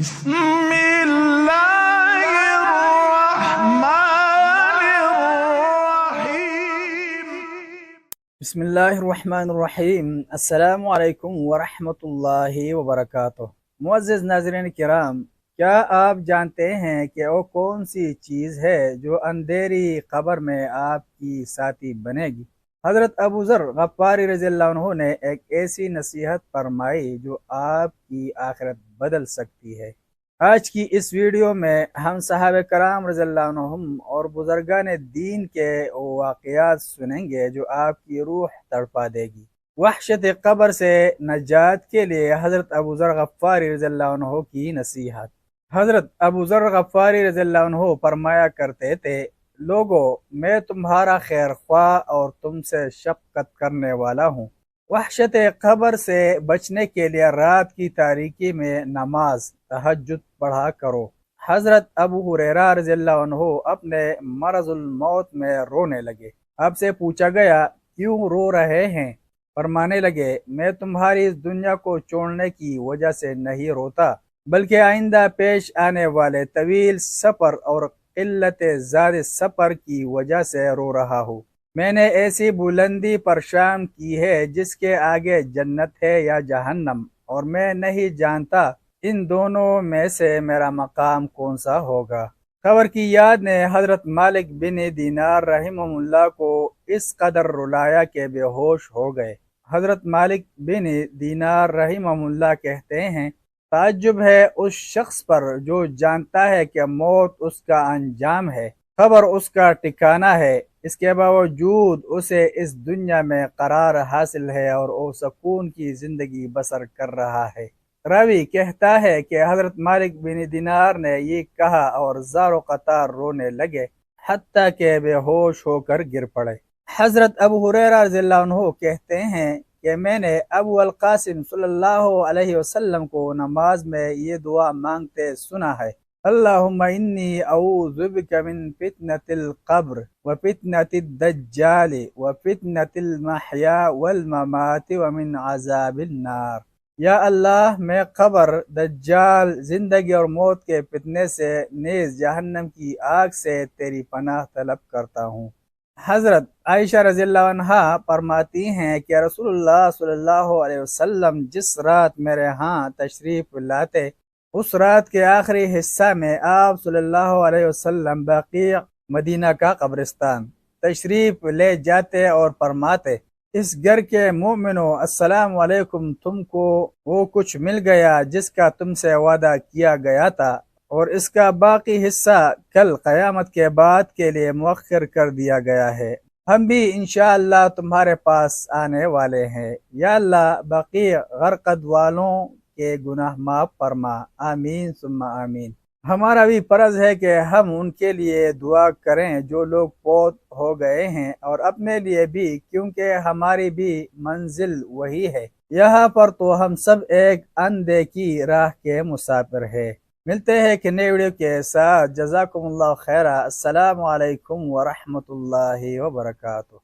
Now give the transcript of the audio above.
بسم اللہ الرحمن الرحیم بسم اللہ الرحمن الرحیم۔ السلام علیکم ورحمۃ اللہ وبرکاتہ۔ معزز ناظرین کرام، کیا آپ جانتے ہیں کہ وہ کون سی چیز ہے جو اندھیری قبر میں آپ کی ساتھی بنے گی؟ حضرت ابو ذر غفاری رضی اللہ عنہ نے ایک ایسی نصیحت فرمائی جو آپ کی آخرت بدل سکتی ہے۔ آج کی اس ویڈیو میں ہم صحابہ کرام رضی اللہ عنہم اور بزرگان دین کے واقعات سنیں گے جو آپ کی روح تڑپا دے گی۔ وحشت قبر سے نجات کے لیے حضرت ابو ذر غفاری رضی اللہ عنہ کی نصیحت۔ حضرت ابو ذر غفاری رضی اللہ عنہ فرمایا کرتے تھے، لوگو، میں تمہارا خیر خواہ اور تم سے شفقت کرنے والا ہوں۔ وحشت قبر سے بچنے کے لیے رات کی تاریکی میں نماز تہجد پڑھا کرو۔ حضرت ابو ہریرہ رضی اللہ عنہ اپنے مرض الموت میں رونے لگے۔ آپ سے پوچھا گیا، کیوں رو رہے ہیں؟ فرمانے لگے، میں تمہاری اس دنیا کو چھوڑنے کی وجہ سے نہیں روتا، بلکہ آئندہ پیش آنے والے طویل سفر اور قلت زاد سفر کی وجہ سے رو رہا ہوں۔ میں نے ایسی بلندی پر شام کی ہے جس کے آگے جنت ہے یا جہنم، اور میں نہیں جانتا ان دونوں میں سے میرا مقام کون سا ہوگا۔ قبر کی یاد نے حضرت مالک بن دینار رحمہ اللہ کو اس قدر رلایا کہ بے ہوش ہو گئے۔ حضرت مالک بن دینار رحمہ اللہ کہتے ہیں، تعجب ہے اس شخص پر جو جانتا ہے کہ موت اس کا انجام ہے، قبر اس کا ٹھکانہ ہے، اس کے باوجود اسے اس دنیا میں قرار حاصل ہے اور وہ سکون کی زندگی بسر کر رہا ہے۔ راوی کہتا ہے کہ حضرت مالک بن دینار نے یہ کہا اور زاروں قطار رونے لگے، حتیٰ کہ بے ہوش ہو کر گر پڑے۔ حضرت ابو ہریرہ رضی اللہ عنہ کہتے ہیں کہ میں نے ابو القاسم صلی اللہ علیہ وسلم کو نماز میں یہ دعا مانگتے سنا ہے، اللہم انی اعوذ بک من فتنة القبر وفتنة الدجال وفتنة المحیا والممات ومن عذاب النار۔ یا اللہ، میں قبر، دجال، زندگی اور موت کے فتنے سے نیز جہنم کی آگ سے تیری پناہ طلب کرتا ہوں۔ حضرت عائشہ رضی اللہ عنہا فرماتی ہیں کہ رسول اللہ صلی اللہ علیہ وسلم جس رات میرے ہاں تشریف لاتے، اس رات کے آخری حصہ میں آپ صلی اللہ علیہ وسلم بقیع مدینہ کا قبرستان تشریف لے جاتے اور فرماتے، اس گھر کے مومنوں، السلام علیکم، تم کو وہ کچھ مل گیا جس کا تم سے وعدہ کیا گیا تھا، اور اس کا باقی حصہ کل قیامت کے بعد کے لیے مؤخر کر دیا گیا ہے۔ ہم بھی انشاءاللہ تمہارے پاس آنے والے ہیں۔ یا اللہ، بقیع غرقد والوں کے گناہ معاف فرما، آمین ثم آمین۔ ہمارا بھی فرض ہے کہ ہم ان کے لیے دعا کریں جو لوگ فوت ہو گئے ہیں، اور اپنے لیے بھی، کیونکہ ہماری بھی منزل وہی ہے۔ یہاں پر تو ہم سب ایک اندھے راہ کے مسافر ہیں۔ ملتے ہیں کہ نئے ویڈیو کے ساتھ۔ جزاکم اللہ خیرہ۔ السلام علیکم ورحمۃ اللہ وبرکاتہ۔